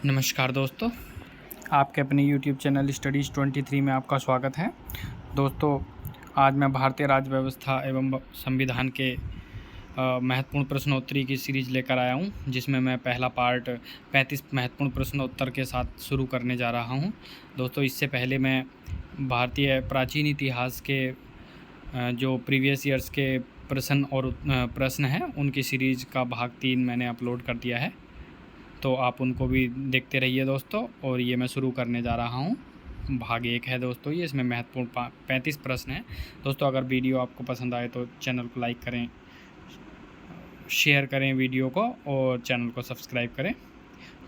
नमस्कार दोस्तों, आपके अपने YouTube चैनल स्टडीज़ 23 में आपका स्वागत है। दोस्तों, आज मैं भारतीय राज्य व्यवस्था एवं संविधान के महत्वपूर्ण प्रश्नोत्तरी की सीरीज़ लेकर आया हूँ, जिसमें मैं पहला पार्ट 35 महत्वपूर्ण प्रश्नोत्तर के साथ शुरू करने जा रहा हूँ। दोस्तों, इससे पहले मैं भारतीय प्राचीन इतिहास के जो प्रीवियस ईयर्स के प्रश्न हैं, उनकी सीरीज़ का भाग 3 मैंने अपलोड कर दिया है, तो आप उनको भी देखते रहिए दोस्तों। और ये मैं शुरू करने जा रहा हूँ, भाग 1 है दोस्तों ये, इसमें महत्वपूर्ण 35 प्रश्न हैं। दोस्तों, अगर वीडियो आपको पसंद आए तो चैनल को लाइक करें, शेयर करें वीडियो को और चैनल को सब्सक्राइब करें।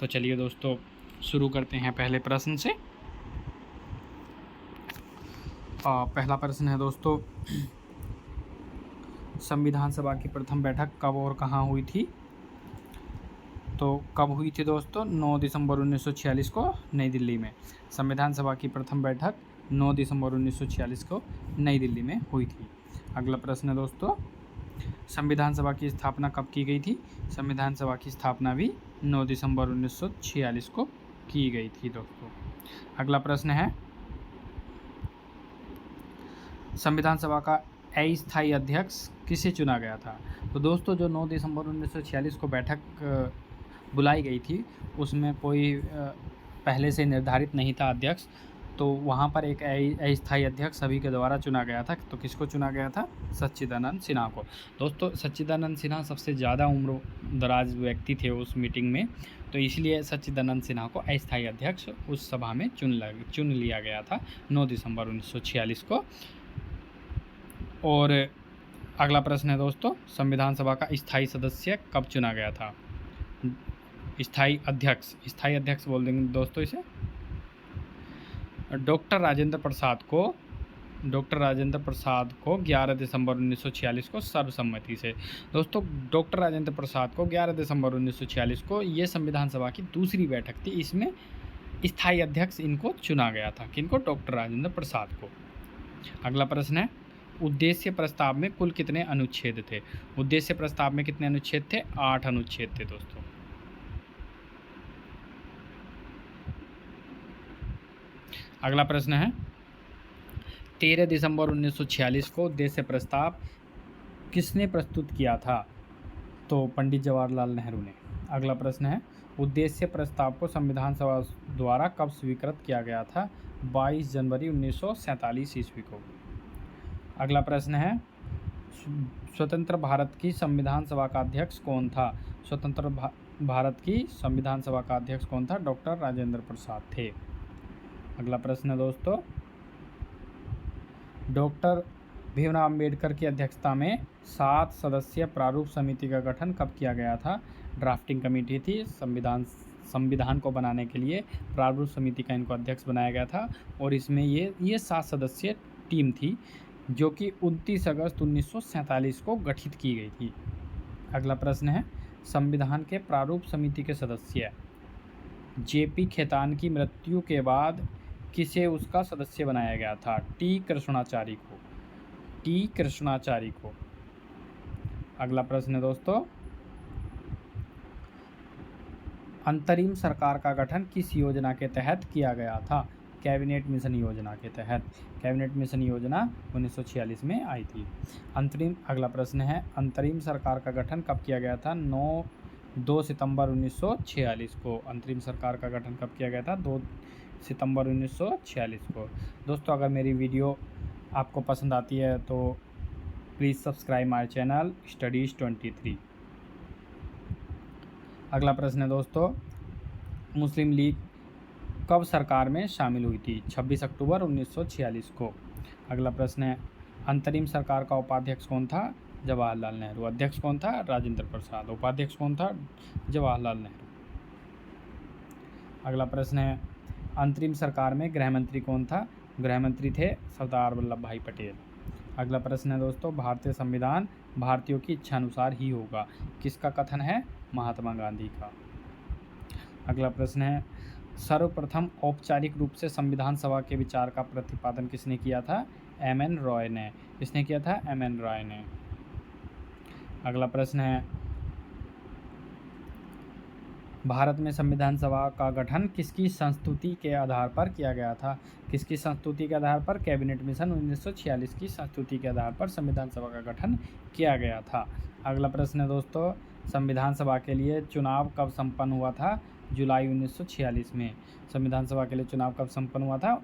तो चलिए दोस्तों, शुरू करते हैं पहले प्रश्न से। पहला प्रश्न है दोस्तों, संविधान सभा की प्रथम बैठक कब और कहाँ हुई थी? तो कब हुई थी दोस्तों? 9 दिसंबर 1946 को नई दिल्ली में। संविधान सभा की प्रथम बैठक 9 दिसंबर 1946 को नई दिल्ली में हुई थी। अगला प्रश्न है दोस्तों, संविधान सभा की स्थापना कब की गई थी? संविधान सभा की स्थापना भी 9 दिसंबर 1946 को की गई थी दोस्तों। अगला प्रश्न है, संविधान सभा का अस्थायी अध्यक्ष किसे चुना गया था? तो दोस्तों, जो 9 दिसंबर 1946 को बैठक बुलाई गई थी, उसमें कोई पहले से निर्धारित नहीं था अध्यक्ष, तो वहाँ पर एक अस्थायी अध्यक्ष सभी के द्वारा चुना गया था। तो किसको चुना गया था? सच्चिदानंद सिन्हा को। दोस्तों, सच्चिदानंद सिन्हा सबसे ज़्यादा उम्र दराज व्यक्ति थे उस मीटिंग में, तो इसलिए सच्चिदानंद सिन्हा को अस्थायी अध्यक्ष उस सभा में चुन लिया गया था 9 दिसंबर 1946 को। और अगला प्रश्न है दोस्तों, संविधान सभा का स्थायी सदस्य कब चुना गया था? स्थायी अध्यक्ष बोल देंगे दोस्तों इसे। डॉक्टर राजेंद्र प्रसाद को 11 दिसंबर 1946 को सर्वसम्मति से। दोस्तों, डॉक्टर राजेंद्र प्रसाद को 11 दिसंबर 1946 को ये संविधान सभा की दूसरी बैठक थी, इसमें स्थायी अध्यक्ष इनको चुना गया था। किनको? डॉक्टर राजेंद्र प्रसाद को। अगला प्रश्न है, उद्देश्य प्रस्ताव में कुल कितने अनुच्छेद थे? उद्देश्य प्रस्ताव में कितने अनुच्छेद थे? 8 अनुच्छेद थे दोस्तों। अगला प्रश्न है, 13 दिसंबर 1946 को उद्देश्य प्रस्ताव किसने प्रस्तुत किया था? तो पंडित जवाहरलाल नेहरू ने। अगला प्रश्न है, उद्देश्य प्रस्ताव को संविधान सभा द्वारा कब स्वीकृत किया गया था? 22 जनवरी 1947 ईस्वी को। अगला प्रश्न है, स्वतंत्र भारत की संविधान सभा का अध्यक्ष कौन था? स्वतंत्र भारत की संविधान सभा का अध्यक्ष कौन था? डॉक्टर राजेंद्र प्रसाद थे। अगला प्रश्न है दोस्तों, डॉक्टर भीमराव अम्बेडकर की अध्यक्षता में 7 सदस्यीय प्रारूप समिति का गठन कब किया गया था? ड्राफ्टिंग कमेटी थी, संविधान को बनाने के लिए प्रारूप समिति का इनको अध्यक्ष बनाया गया था, और इसमें ये 7 सदस्यीय टीम थी, जो कि 29 अगस्त 1947 को गठित की गई थी। अगला प्रश्न है, संविधान के प्रारूप समिति के सदस्य जेपी खेतान की मृत्यु के बाद किसे उसका सदस्य बनाया गया था? टी कृष्णाचारी को। अगला प्रश्न है दोस्तों, अंतरिम सरकार का गठन किस योजना के तहत किया गया था? कैबिनेट मिशन योजना के तहत। कैबिनेट मिशन योजना 1946 में आई थी। अगला प्रश्न है, अंतरिम सरकार का गठन कब किया गया था? 2 सितंबर 1946 को। अंतरिम सरकार का गठन कब किया गया था? 2 सितंबर 1946 को। दोस्तों, अगर मेरी वीडियो आपको पसंद आती है तो please subscribe my channel studies 23। अगला प्रश्न है दोस्तों, मुस्लिम लीग कब सरकार में शामिल हुई थी? 26 अक्टूबर 1946 को। अगला प्रश्न है, अंतरिम सरकार का उपाध्यक्ष कौन था? जवाहरलाल नेहरू। अध्यक्ष कौन था? राजेंद्र प्रसाद। उपाध्यक्ष कौन था? जवाहरलाल नेहरू। अगला प्रश्न है, अंतरिम सरकार में गृह मंत्री कौन था? गृह मंत्री थे सरदार वल्लभ भाई पटेल। अगला प्रश्न है दोस्तों, भारतीय संविधान भारतीयों की इच्छा अनुसार ही होगा, किसका कथन है? महात्मा गांधी का। अगला प्रश्न है, सर्वप्रथम औपचारिक रूप से संविधान सभा के विचार का प्रतिपादन किसने किया था? एम.एन. रॉय ने। किसने किया था? एम.एन. रॉय ने। अगला प्रश्न है, भारत में संविधान सभा का गठन किसकी संस्तुति के आधार पर किया गया था? किसकी संस्तुति के आधार पर? कैबिनेट मिशन 1946 की संस्तुति के आधार पर संविधान सभा का गठन किया गया था। अगला प्रश्न है दोस्तों, संविधान सभा के लिए चुनाव कब संपन्न हुआ था? जुलाई 1946 में। संविधान सभा के लिए चुनाव कब संपन्न हुआ था?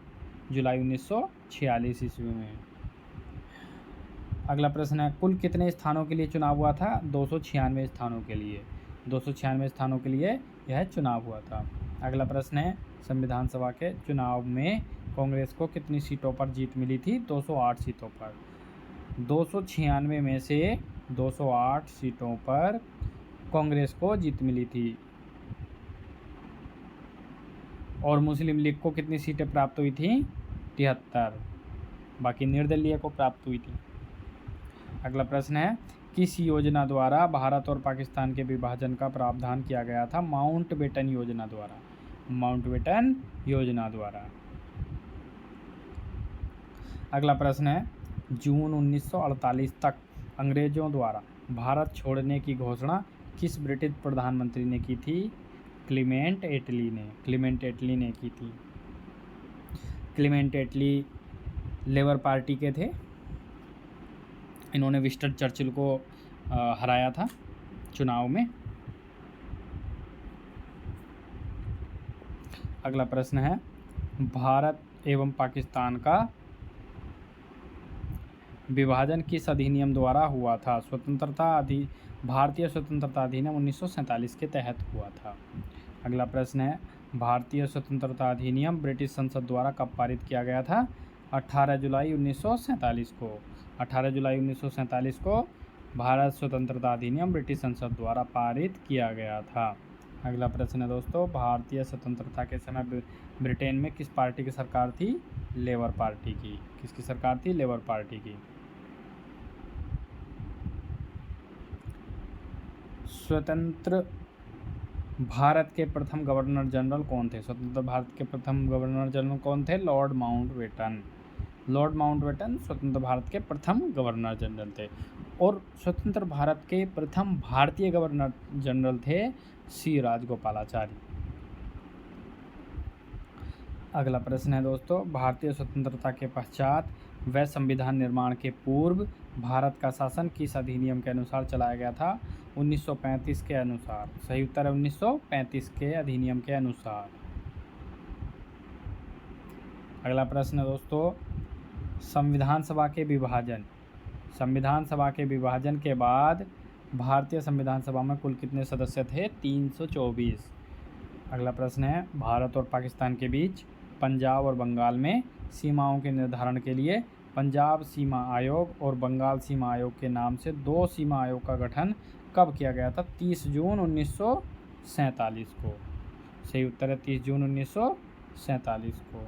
जुलाई 1946 ईस्वी में। अगला प्रश्न है, कुल कितने स्थानों के लिए चुनाव हुआ था? 296 स्थानों के लिए। 296 स्थानों के लिए यह चुनाव हुआ था। अगला प्रश्न है, संविधान सभा के चुनाव में कांग्रेस को कितनी सीटों पर जीत मिली थी? 208 सीटों पर। 296 में से 208 सीटों पर कांग्रेस को जीत मिली थी। और मुस्लिम लीग को कितनी सीटें प्राप्त हुई थी? 73। बाकी निर्दलीय को प्राप्त हुई थी। अगला प्रश्न है, किस योजना द्वारा भारत और पाकिस्तान के विभाजन का प्रावधान किया गया था? माउंटबेटन योजना द्वारा। माउंटबेटन योजना द्वारा। अगला प्रश्न है, जून 1948 तक अंग्रेजों द्वारा भारत छोड़ने की घोषणा किस ब्रिटिश प्रधानमंत्री ने की थी? क्लीमेंट एटली ने। क्लीमेंट एटली ने की थी। क्लीमेंट एटली लेबर पार्टी के थे। इन्होंने विंस्टन चर्चिल को हराया था चुनाव में। अगला प्रश्न है, भारत एवं पाकिस्तान का विभाजन किस अधिनियम द्वारा हुआ था? भारतीय स्वतंत्रता अधिनियम 1947 के तहत हुआ था। अगला प्रश्न है, भारतीय स्वतंत्रता अधिनियम ब्रिटिश संसद द्वारा कब पारित किया गया था? 18 जुलाई 1947 को। 18 जुलाई 1947 को भारत स्वतंत्रता अधिनियम ब्रिटिश संसद द्वारा पारित किया गया था। अगला प्रश्न है दोस्तों, भारतीय स्वतंत्रता के समय ब्रिटेन में किस पार्टी की सरकार थी? लेबर पार्टी की। किसकी सरकार थी? लेबर पार्टी की। स्वतंत्र भारत के प्रथम गवर्नर जनरल कौन थे? स्वतंत्र भारत के प्रथम गवर्नर जनरल कौन थे? Lord Mountbatten. लॉर्ड माउंटबेटन स्वतंत्र भारत के प्रथम गवर्नर जनरल थे। और स्वतंत्र भारत के प्रथम भारतीय गवर्नर जनरल थे सी राजगोपालाचारी। अगला प्रश्न है दोस्तों, भारतीय स्वतंत्रता के पश्चात व संविधान निर्माण के पूर्व भारत का शासन किस अधिनियम के अनुसार चलाया गया था? 1935 के अनुसार। सही उत्तर है 1935 के अधिनियम के अनुसार। अगला प्रश्न है दोस्तों, संविधान सभा के विभाजन। संविधान सभा के विभाजन के बाद भारतीय संविधान सभा में कुल कितने सदस्य थे? 324। अगला प्रश्न है, भारत और पाकिस्तान के बीच पंजाब और बंगाल में सीमाओं के निर्धारण के लिए पंजाब सीमा आयोग और बंगाल सीमा आयोग के नाम से 2 सीमा आयोग का गठन कब किया गया था? 30 जून 1947 को। सही उत्तर है 30 जून 1947 को।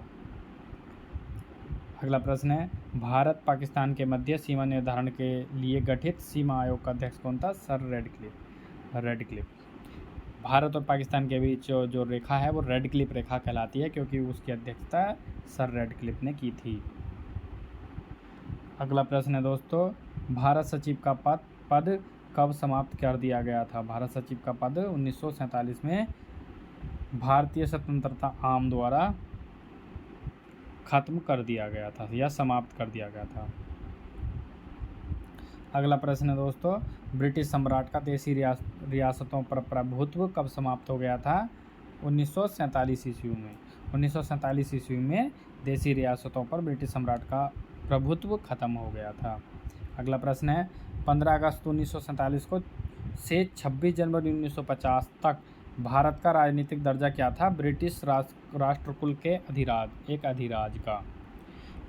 अगला प्रश्न है, भारत पाकिस्तान के मध्य सीमा निर्धारण के लिए गठित सीमा आयोग का अध्यक्ष कौन था? Sir Radcliffe. भारत और पाकिस्तान के बीच जो रेखा है वो रेडक्लिफ रेखा कहलाती है, क्योंकि उसकी अध्यक्षता सर रेडक्लिफ ने की थी। अगला प्रश्न है दोस्तों, भारत सचिव का पद कब समाप्त कर दिया गया था? भारत सचिव का पद 1947 में भारतीय स्वतंत्रता आम द्वारा खत्म कर दिया गया था या समाप्त कर दिया गया था। अगला प्रश्न है दोस्तों, ब्रिटिश सम्राट का देशी रियासतों पर प्रभुत्व कब समाप्त हो गया था? 1947 ईस्वी में। 1947 ईस्वी में देशी रियासतों पर ब्रिटिश सम्राट का प्रभुत्व खत्म हो गया था। अगला प्रश्न है, 15 अगस्त 1947 को से 26 जनवरी 1950 तक भारत का राजनीतिक दर्जा क्या था? ब्रिटिश राष्ट्रकुल के एक अधिराज का।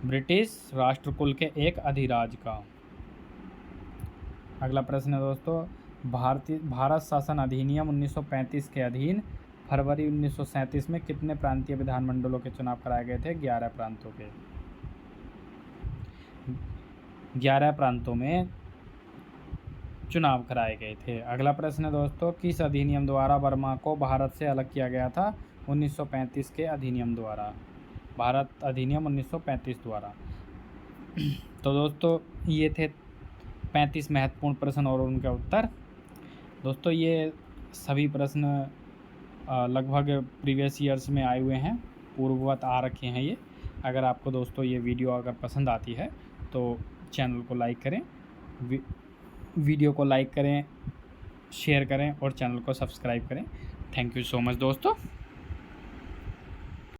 ब्रिटिश राष्ट्रकुल के एक अधिराज का। अगला प्रश्न है दोस्तों, भारत शासन अधिनियम 1935 के अधीन फरवरी 1937 में कितने प्रांतीय विधानमंडलों के चुनाव कराए गए थे? 11 प्रांतों के। 11 प्रांतों में चुनाव कराए गए थे। अगला प्रश्न है दोस्तों, किस अधिनियम द्वारा बर्मा को भारत से अलग किया गया था? 1935 के अधिनियम द्वारा। भारत अधिनियम 1935 द्वारा। तो दोस्तों ये थे 35 महत्वपूर्ण प्रश्न और उनके उत्तर। दोस्तों ये सभी प्रश्न लगभग प्रीवियस ईयर्स में आए हुए हैं, पूर्ववत आ रखे हैं ये। अगर आपको दोस्तों ये वीडियो अगर पसंद आती है तो चैनल को लाइक करें, वीडियो को लाइक करें, शेयर करें और चैनल को सब्सक्राइब करें। थैंक यू सो मच दोस्तों।